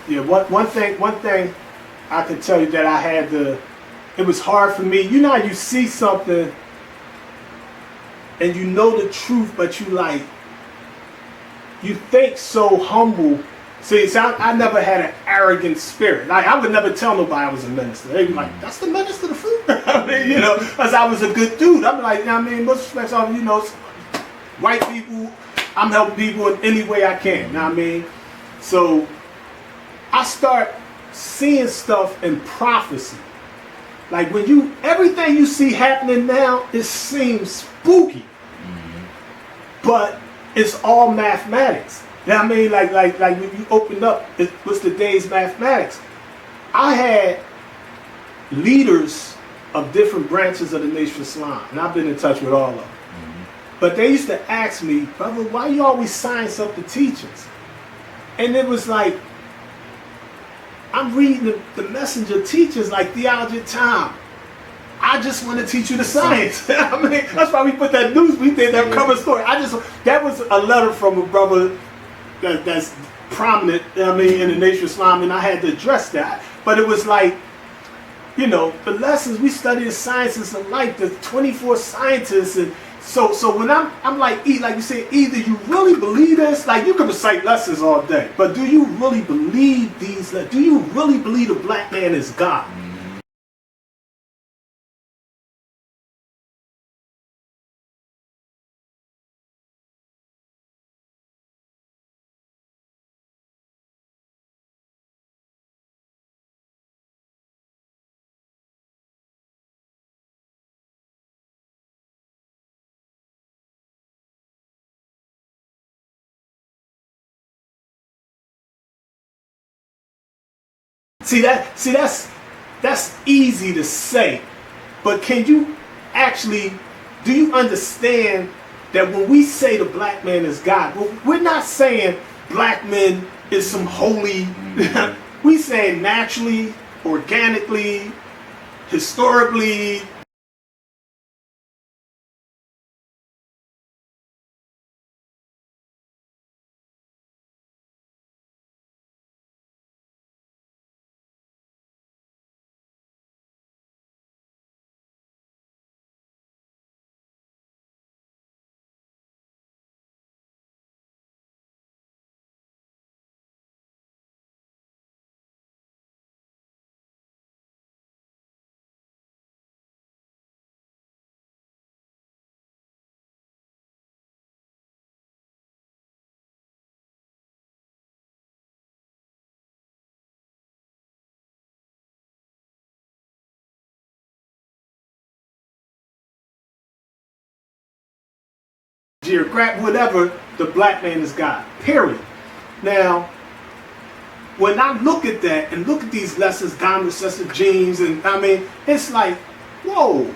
Yeah, one thing I could tell you that I had to, it was hard for me. You know how you see something and you know the truth, but you think so humble. See, I never had an arrogant spirit. Like, I would never tell nobody I was a minister. They'd be like, that's the minister of the fruit. I mean, you know, because I was a good dude. I'm like, I mean, most respects, you know, white people, I'm helping people in any way I can. You know what I mean? So I start seeing stuff in prophecy. Like everything you see happening now, it seems spooky. But it's all mathematics. You know what I mean? Like when you open up, what's the day's mathematics? I had leaders of different branches of the Nation of Islam, and I've been in touch with all of them. But they used to ask me, brother, why you always science up the teachings? And it was like, I'm reading the messenger teachings like theology of time. I just want to teach you the science. I mean, that's why we put that news, we did that cover story. That was a letter from a brother that's prominent, I mean, in the Nation of Islam, and I had to address that. But it was like, you know, the lessons, we study the sciences of life, the 24 scientists, and so when I'm like you say, either you really believe this, like you can recite lessons all day, but do you really believe these? Do you really believe the black man is God? That's easy to say, but can you actually, do you understand that when we say the black man is God, we're not saying black men is some holy, we saying naturally, organically, historically. Whatever, the black man is God, period. Now, when I look at that and look at these lessons, dominant recessive genes, and I mean, it's like, whoa,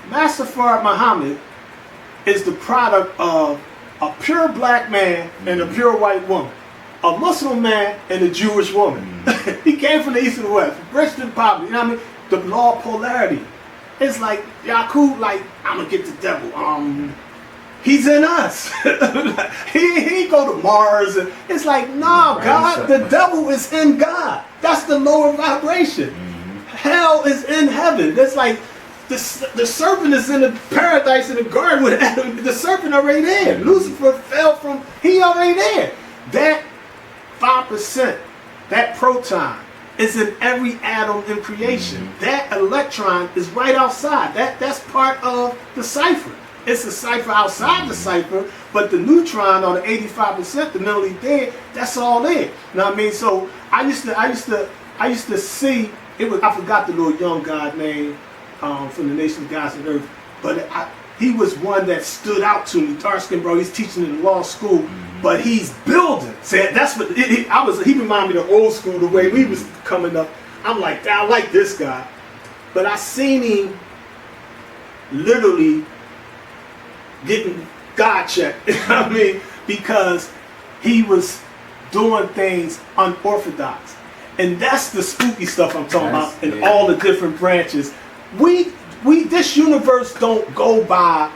Master Fard Muhammad is the product of a pure black man and a pure white woman, a Muslim man and a Jewish woman. He came from the east and the west, from rich to poverty, you know what I mean? The law of polarity. It's like, Yaqub, like, I'm gonna get the devil. He's in us. he go to Mars, and it's like, no, God, the devil is in God. That's the lower vibration. Hell is in heaven. It's like the serpent is in the paradise in the garden with Adam. The serpent already there. Lucifer fell from, he already there. That 5%, that proton is in every atom in creation. That electron is right outside. That's part of the cipher. It's a cipher outside the cipher, but the neutron or the 85%, the mentally dead, that's all there. You know what I mean? So I used to see, it was, I forgot the little young guy name from the Nation of Gods and Earth, but he was one that stood out to me. Dark skin bro, he's teaching in the law school, but he's building. So that's what he reminded me of the old school, the way we was coming up. I'm like, I like this guy, but I seen him literally getting God checked, you know what I mean? Because he was doing things unorthodox. And that's the spooky stuff I'm talking about in all the different branches. This universe don't go by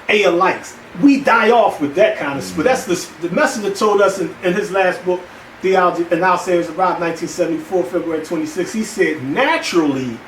alikes. We die off with that kind of stuff. That's the messenger told us in his last book, theology, and I'll say it was around 1974, February 26. He said, naturally,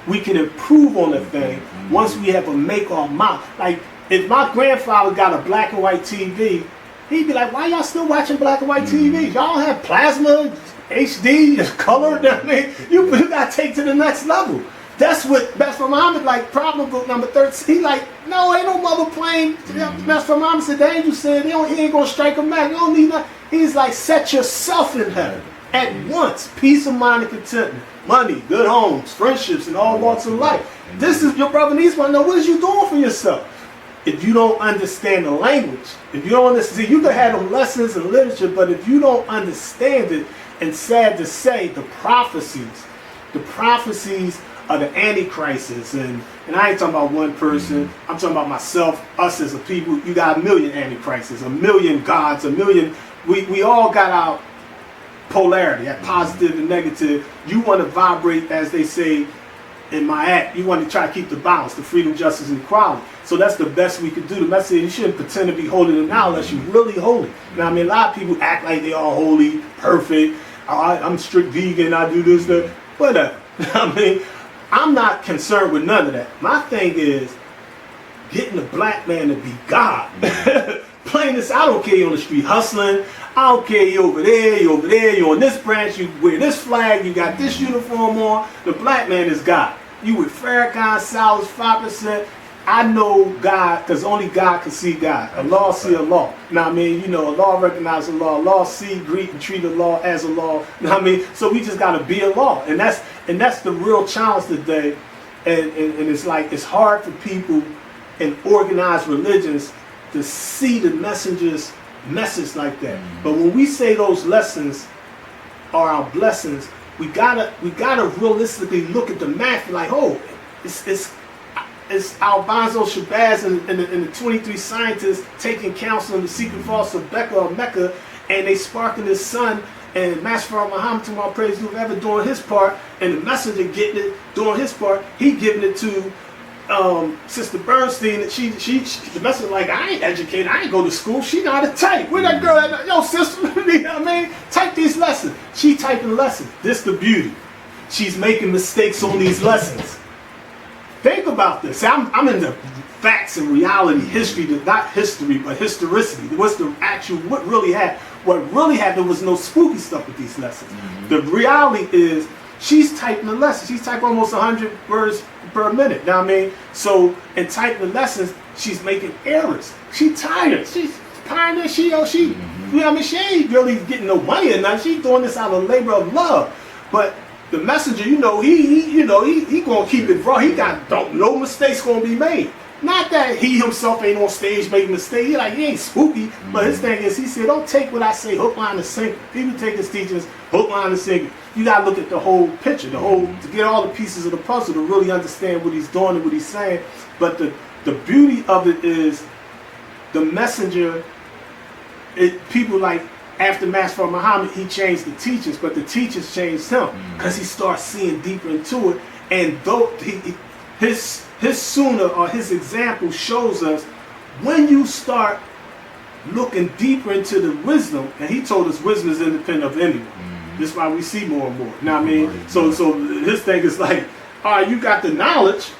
we can improve on the thing once we have a make or mount. Like, if my grandfather got a black and white TV, he'd be like, why y'all still watching black and white TV? Y'all have plasma, HD, color. I mean, you got to take to the next level. That's what Master Muhammad, like, problem book number 13. He like, no, ain't no mother plane. Master Muhammad said, the angel said, he ain't going to strike a match. You don't need nothing. He's like, set yourself in heaven at once. Peace of mind and contentment. Money, good homes, friendships, and all walks of life. This is, your brother needs to know, what is you doing for yourself? If you don't understand the language, if you don't understand, you can have them lessons in literature, but if you don't understand it, and sad to say, the prophecies are the antichrists, and I ain't talking about one person, I'm talking about myself, us as a people. You got a million antichrists, a million gods, a million, we all got our polarity, that positive and negative. You want to vibrate, as they say in my act, you want to try to keep the balance, the freedom, justice, and equality. So that's the best we could do. The message is, you shouldn't pretend to be holier than thou unless you're really holy. Now, I mean, a lot of people act like they are holy, perfect. I'm strict vegan, I do this, that, whatever. I mean, I'm not concerned with none of that. My thing is getting the black man to be God. Plain this, I don't care you on the street hustling. I don't care you over there, you on this branch, you wear this flag, you got this uniform on. The black man is God. You with Farrakhan, salads, 5%. I know God, because only God can see God. Allah see Allah. Now, I mean, you know, Allah recognize Allah. Allah see, greet, and treat Allah as Allah. Now, I mean, so we just got to be Allah. And that's the real challenge today. And it's like, it's hard for people in organized religions to see the messenger's message like that. But when we say those lessons are our blessings, we gotta realistically look at the math, like, oh, it's Alfonso Shabazz and the 23 scientists taking counsel in the secret vaults of Becca or Mecca, and they sparking his son, and Master Muhammad, to my praise, whoever doing his part, and the messenger getting it, doing his part, he giving it to Sister Bernstein. She the messenger like, I ain't educated, I ain't go to school, she know how to type. Where that girl at? Yo, sister, you know what I mean? Type these lessons. She typing lessons. This the beauty. She's making mistakes on these lessons. Think about this. I'm in the facts and reality, history, not history, but historicity. What's the actual, what really happened? There was no spooky stuff with these lessons. The reality is, she's typing the lessons. She's typing almost 100 words per minute. Now, I mean, so in typing the lessons, she's making errors. She tired. She's pioneer. You know what I mean? She ain't really getting no money or nothing. She's doing this out of labor of love. But the messenger, he gonna keep it raw. He got no mistakes gonna be made. Not that he himself ain't on stage making mistakes. He ain't spooky. But his thing is, he said, don't take what I say hook, line, and sinker. People take his teachings hook, line, and sinker. You gotta look at the whole picture, to get all the pieces of the puzzle to really understand what he's doing and what he's saying. But the beauty of it is, the messenger, people like, after Master Muhammad, he changed the teachings, but the teachers changed him, because he starts seeing deeper into it. And though his sunnah, or his example, shows us when you start looking deeper into the wisdom, and he told us wisdom is independent of anyone. This is why we see more and more. Now, I mean, so his thing is like, all right, you got the knowledge.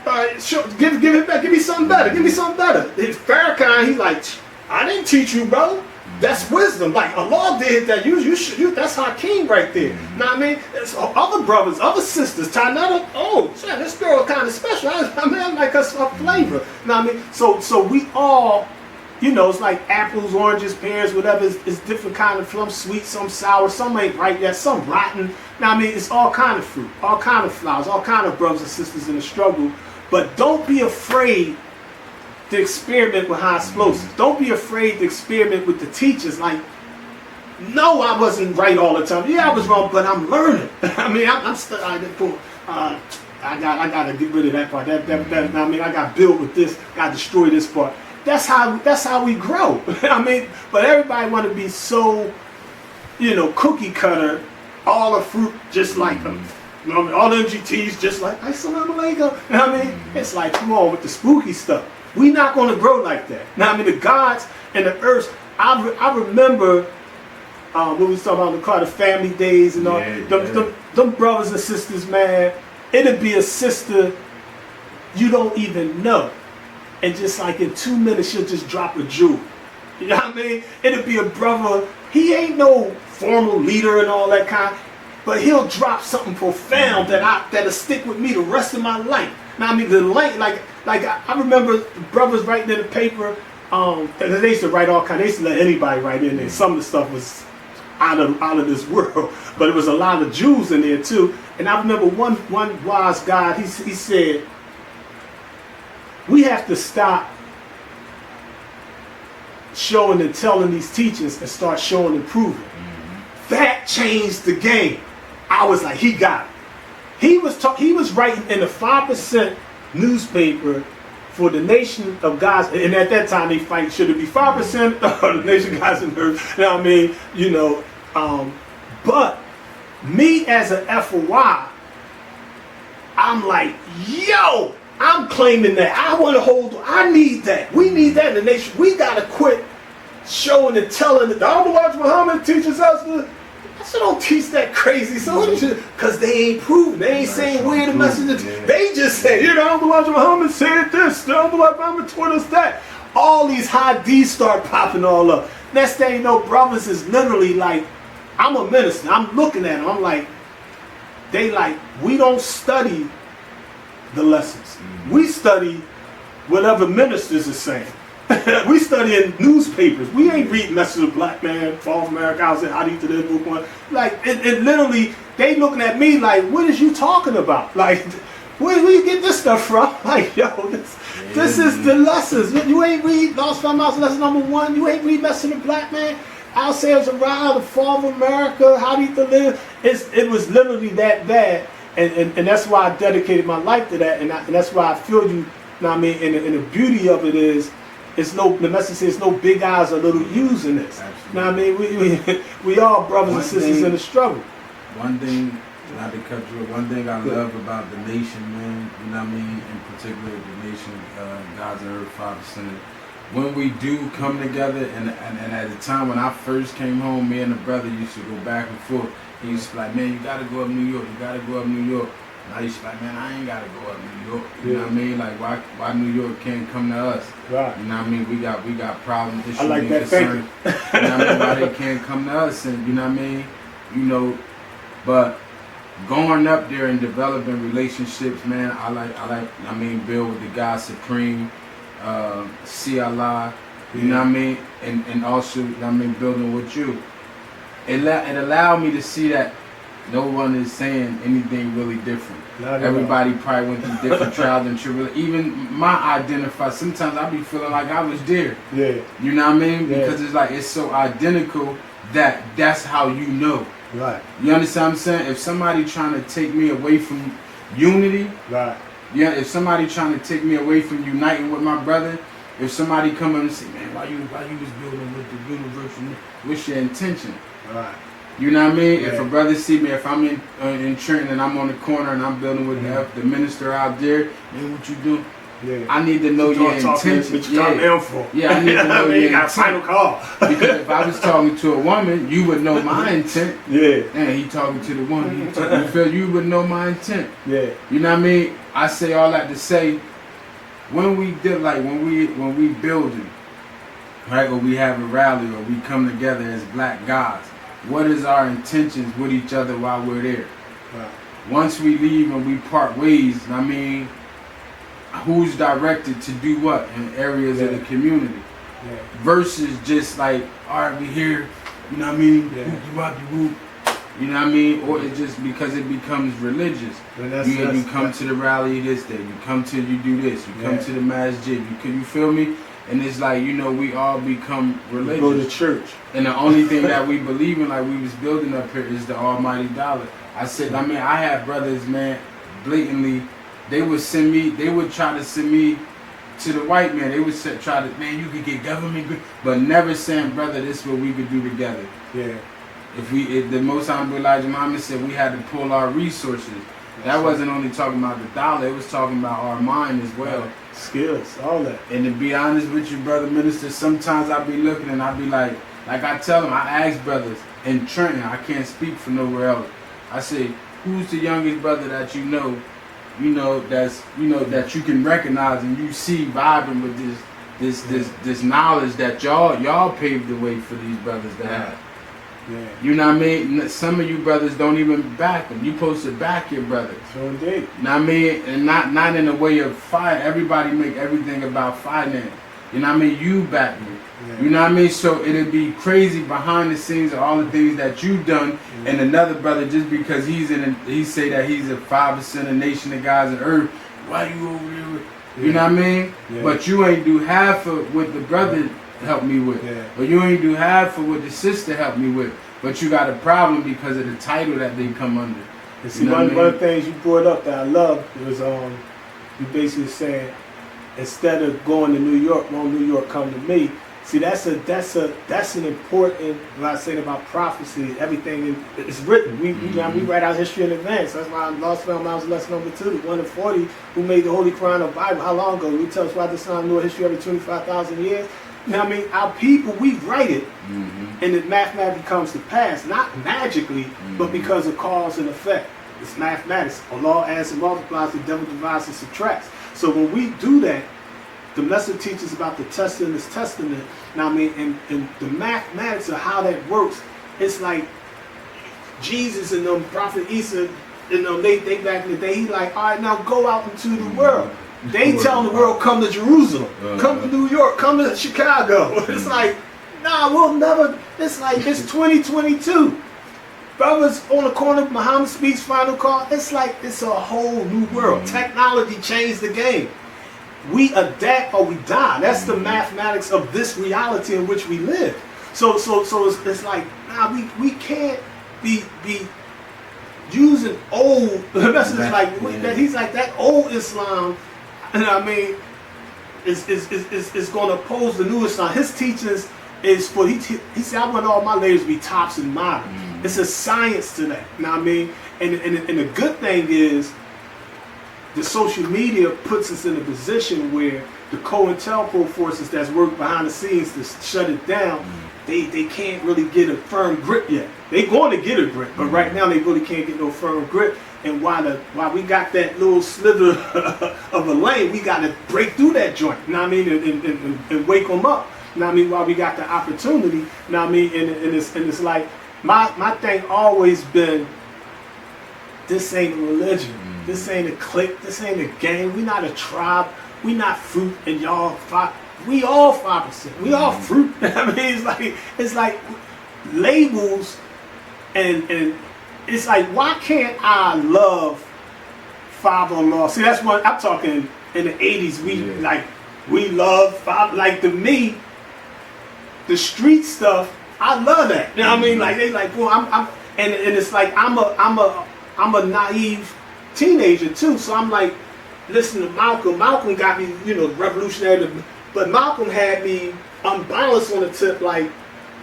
All right, sure, give it back. Give me something better. Give me something better. His Farrakhan, he's like, I didn't teach you, brother. That's wisdom. Like Allah did that. You that's Hakeem right there. Now, I mean, it's other brothers, other sisters, Tanetta. Oh, man, this girl kind of special. I mean, I like her flavor. Now, I mean, so we all, it's like apples, oranges, pears, whatever. It's different kind of plums, sweet, some sour, some ain't right yet, some rotten. Now, I mean, it's all kind of fruit, all kind of flowers, all kind of brothers and sisters in the struggle. But don't be afraid to experiment with high explosives. Don't be afraid to experiment with the teachers. Like, no, I wasn't right all the time. Yeah, I was wrong, but I'm learning. I mean, I'm still. I gotta get rid of that part. That I mean, I got to build with this. Got to destroy this part. That's how we grow. I mean, but everybody want to be so, cookie cutter. All the fruit just like them. All the MGTs just like Assalamu alaikum. I mean, it's like, come on with the spooky stuff. We not going to grow like that. Now, I mean, the gods and the earth, I remember what we was talking about in the car, the family days and all. Them brothers and sisters, man. It'd be a sister you don't even know, and just like in 2 minutes she'll just drop a jewel. You know what I mean? It'd be a brother. He ain't no formal leader and all that kind, but he'll drop something profound that'll stick with me the rest of my life. Now I mean the light, like I remember brothers writing in the paper. They used to write all kinds. They used to let anybody write in there. Some of the stuff was out of this world, but it was a lot of Jews in there too. And I remember one wise guy. He said, "We have to stop showing and telling these teachings and start showing and proving." Mm-hmm. That changed the game. I was like, he got it. He was writing in the 5% newspaper for the nation of God's, and at that time they fight, should it be 5% of the nation of God's and earth? You know what I mean? You know, but me as an FOI, I'm like, yo, I'm claiming that. I want to hold, I need that. We need that in the nation. We got to quit showing and telling that the Honorable Muhammad teaches us. I said, don't teach that crazy. So because they ain't proven. They ain't saying where the message is. Yeah. They just say, you know, Elijah Muhammad said this. The Elijah Muhammad taught us that. All these hadiths start popping all up. Next thing you know, brothers is literally like, I'm a minister. I'm looking at them. I'm like, they like, we don't study the lessons. Mm-hmm. We study whatever ministers are saying. We studying newspapers. We ain't reading Message of Black Man, Fall of America, I said, Hadith to this book one. Like, it literally, they looking at me like, what is you talking about? Like, where you get this stuff from? Like, yo, this is the lessons. You ain't read Lost Farmhouse lesson number 1. You ain't read Message of Black Man, Ourselves Around, the Fall of America, Hadith to live. It was literally that bad. And that's why I dedicated my life to that. And that's why I feel you, know what I mean? And the beauty of it is, the message says no big eyes or little U's in this. Absolutely. You know what I mean? We all brothers and sisters in the struggle. One thing, not to cut you, one thing I love about the nation, man, you know what I mean, in particular the nation, God's and Earth 5%. When we do come together, and at the time when I first came home, me and the brother used to go back and forth. He used to be like, man, you gotta go up New York, you gotta go up New York. And I used to be like, man, I ain't gotta go up New York. You know what I mean? Like, why New York can't come to us? Right. You know what I mean? We got problems, issues, I like that thinking. You know what I mean? Why they can't come to us? And you know what I mean? You know, but going up there and developing relationships, man, I mean, build with the God Supreme, see Allah, you know what I mean? And also, you know what I mean, building with you. It allowed me to see that no one is saying anything really different. Everybody probably went through different trials and tribulations. Even my identify, sometimes I be feeling like I was there. Yeah. You know what I mean? Because it's like, it's so identical that that's how you know. Right. You understand what I'm saying? If somebody trying to take me away from unity, right. Yeah, if somebody trying to take me away from uniting with my brother, if somebody come up and say, man, why you was building with the universal, what's your intention? Right. You know what I mean? Yeah. If a brother see me, if I'm in Trenton and I'm on the corner and I'm building with the minister out there, man, what you doing? Yeah. I need to know your intention. Yeah, I need to know your intent. Final call. Because if I was talking to a woman, you would know my intent. Yeah. And he talking to the woman. You would know my intent. Yeah. You know what I mean? I say all that to say, when we did when we building, right, or we have a rally, or we come together as black gods, what is our intentions with each other while we're there? Right. Once we leave and we part ways, I mean, who's directed to do what in areas of the community? Yeah. Versus just like, all right, we here, you know what I mean? You know what I mean? Or it's just because it becomes religious. You come to the rally this day, you come to, you do this, you come to the masjid, you feel me? And it's like, you know, we all become religious. Go to church. And the only thing that we believe in, like we was building up here, is the almighty dollar. I said, I mean, I had brothers, man, blatantly, they would try to send me to the white man. They would try to, man, you could get government, but never saying, brother, this is what we could do together. Yeah. If the Most Honorable Elijah Muhammad said we had to pull our resources. That wasn't only talking about the dollar, it was talking about our mind as well. Skills, all that. And to be honest with you, brother minister, sometimes I be looking and I be like I tell them, I ask brothers, in Trenton, I can't speak for nowhere else. I say, who's the youngest brother that you know, that's that you can recognize and you see vibing with this knowledge that y'all paved the way for these brothers to have. Yeah. You know what I mean? Some of you brothers don't even back them. You supposed to back your brothers. So indeed. You know what I mean? And not in a way of fight. Everybody make everything about finance. You know what I mean? You back me. Yeah. You know what I mean? So it'd be crazy behind the scenes of all the things that you've done, and another brother just because he say that he's a 5% of nation of guys on earth. Why you over there with? You know what I mean? Yeah. But you ain't do half of what the brother helped me with. Yeah. Or you ain't do half of what the sister helped me with. But you got a problem because of the title that they come under. And see, one of the things you brought up that I love was you basically saying, instead of going to New York, won't New York come to me? See, that's an important, what I said about prophecy. Everything is written. We write our history in advance. That's why Lost Film was lesson number 2, the 1 in 40 who made the Holy Quran of Bible. How long ago? We tell us why the Islam knew history every 25,000 years. You know what I mean? Our people, we write it, and it mathematically comes to pass. Not magically, but because of cause and effect. It's mathematics. Allah adds and multiplies, the devil divides and subtracts. So when we do that, the lesson teaches about the tester in this testament. Now I mean, and the mathematics of how that works, it's like Jesus and Prophet Isa, they back in the day, he like, all right, now go out into the world. They telling the world, come to Jerusalem, come to New York, come to Chicago. It's like, nah, we'll never. It's like it's 2022. Brothers on the corner, Muhammad speaks final call. It's like it's a whole new world. Technology changed the game. We adapt or we die. That's the mathematics of this reality in which we live. So it's like, nah, we can't be using old. The message is like that. He's like that old Islam. And I mean, is going to oppose the new Islam. His teachings is for he said, I want all my ladies to be tops and modern. It's a science to that. You know what I mean? And the good thing is, the social media puts us in a position where the COINTELPRO forces that's worked behind the scenes to shut it down, they can't really get a firm grip yet. They're going to get a grip, but right now they really can't get no firm grip. And while we got that little slither of a lane, we got to break through that joint. You know what I mean? And wake them up. You know what I mean? While we got the opportunity. You know what I mean? And it's like my thing always been, this ain't a religion. This ain't a clique. This ain't a gang. We not a tribe. We not fruit and y'all 5. We all 5%. We all fruit. I mean, it's like labels and it's like, why can't I love father-in-law? See, that's what I'm talking in the 80s. We love father. Like, to me, the street stuff, I love that. You know what I mean? Like, they like, well, and it's like I'm a naive teenager too. So I'm like, listen to Malcolm. Malcolm got me, revolutionary. But Malcolm had me unbalanced on the tip. Like,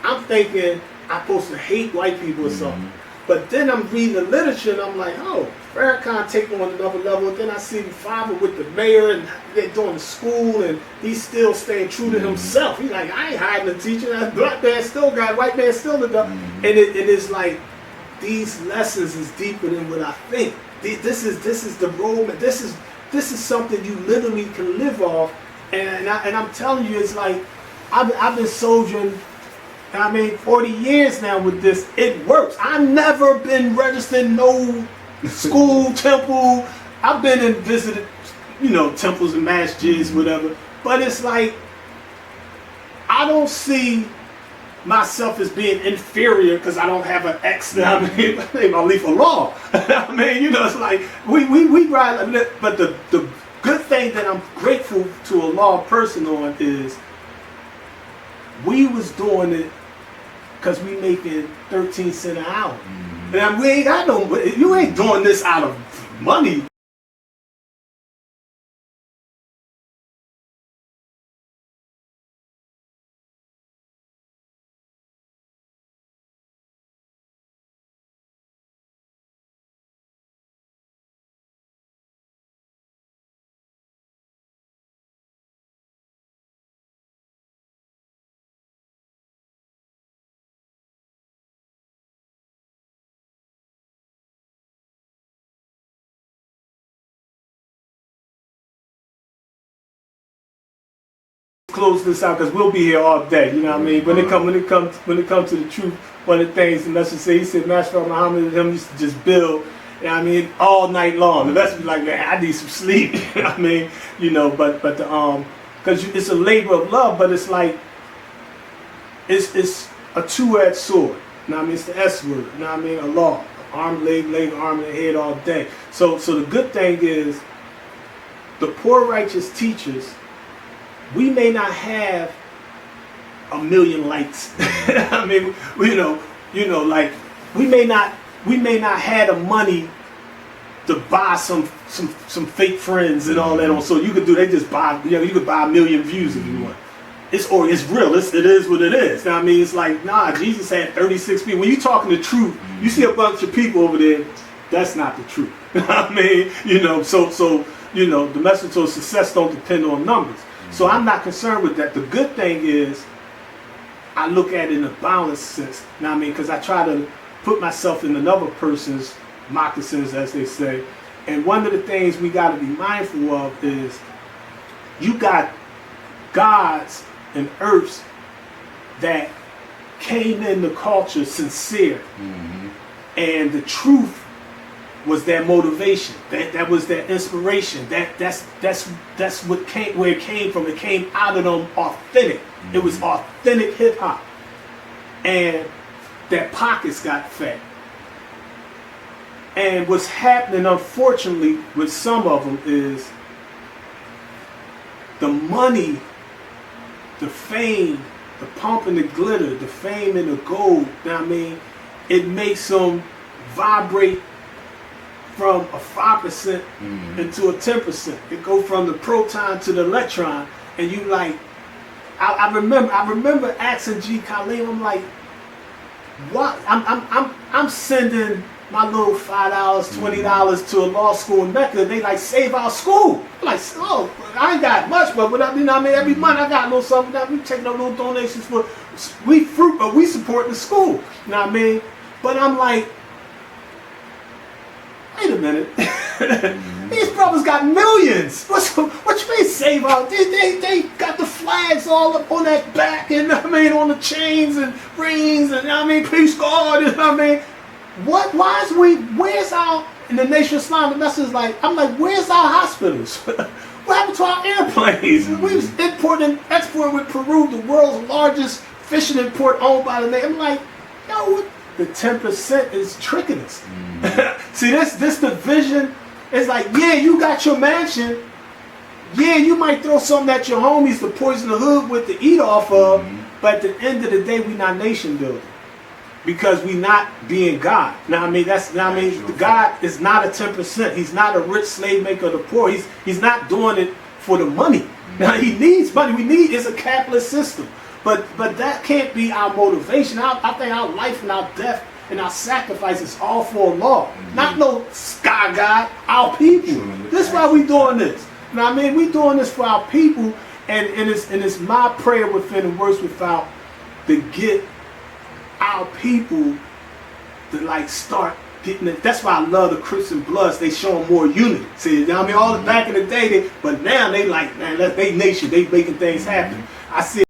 I'm thinking I'm supposed to hate white people or something. But then I'm reading the literature and I'm like, oh, Farrakhan taking on another level. And then I see the father with the mayor and they're doing the school and he's still staying true to himself. He's like, I ain't hiding the teaching. That black man still got it, white man still the dog. And it is like, these lessons is deeper than what I think. This is the road. This is something you literally can live off. And I'm telling you, it's like I've been soldiering. 40 years now with this. It works. I've never been registered in no school, temple. I've been and visited, temples and masjids, whatever. But it's like, I don't see myself as being inferior because I don't have an ex. I mean, Alif law. I mean, it's like we ride. But the good thing that I'm grateful to a law person on is we was doing it because we making 13 cents an hour. And we ain't got no. You ain't doing this out of money. close this out because we'll be here all day. You know what I mean? When it comes to the truth, one of the things, and let's just say, he said, Master Muhammad and him used to just build. You know what I mean? All night long. And let's be like, man, I need some sleep. You know what I mean? You know, but because it's a labor of love, but it's like, it's a two-edged sword. You know what I mean? It's the S word. You know what I mean? Allah. Arm, leg, arm, and head all day. So the good thing is, the poor righteous teachers, we may not have a million likes. I mean, you know, like we may not have the money to buy some fake friends and all that on. So you could do. They just buy. You know, you could buy 1 million views if you want. It's real. It is what it is. Now, I mean, it's like, nah, Jesus had 36 people. When you talking the truth, you see a bunch of people over there. That's not the truth. I mean, you know, so you know, the message of success don't depend on numbers. So I'm not concerned with that. The good thing is, I look at it in a balanced sense. Now, I mean, because I try to put myself in another person's moccasins, as they say. And one of the things we got to be mindful of is, you got gods and earths that came in the culture sincere, and the truth was their motivation. That was their inspiration. That's what came, where it came from. It came out of them authentic. It was authentic hip hop, and their pockets got fat. And what's happening, unfortunately, with some of them is the money, the fame, the pump and the glitter, the fame and the gold. You know what I mean? It makes them vibrate from a 5% into a 10%. It go from the proton to the electron, and you like. I remember asking G. Khalil. I'm like, what? I'm sending my little $5, $20 to a law school in Mecca. They like, save our school. I'm like, oh, I ain't got much, but whatever, you know what I mean? Every month I got a little something. We take no little donations for, but we support the school. You know what I mean? But I'm like, wait a minute. These brothers got millions. What you mean save out? They got the flags all up on that back, and I mean, on the chains and rings, and I mean, peace God, and I mean, where's our, in the Nation of Islam, the message is like, I'm like, where's our hospitals? What happened to our airplanes? We was importing and exporting with Peru, the world's largest fishing import owned by the nation. I'm like, yo, the 10% is tricking us. See, this division is like, yeah, you got your mansion. Yeah, you might throw something at your homies to poison the hood with to eat off of, but at the end of the day, we not nation building. Because we not being God. Now I mean, God is not a 10%. He's not a rich slave maker of the poor. He's not doing it for the money. Now he needs money. It's a capitalist system. But that can't be our motivation. I think our life and our death and our sacrifice is all for Allah. Not no sky God, our people. This is why we doing this. Now I mean, we doing this for our people, and it's my prayer within and words without to get our people to like start getting it. That's why I love the Crips and Bloods. They show them more unity. See, you know what I mean, all the back in the day, but now they like, man, they nation, they making things happen. I see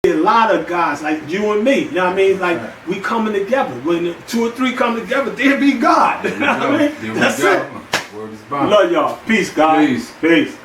a lot of guys like you and me, you know what I mean? Like, we coming together. When 2 or 3 come together, there be God. You know what I mean? That's it. Word is bond. Love y'all. Peace, God. Peace. Peace.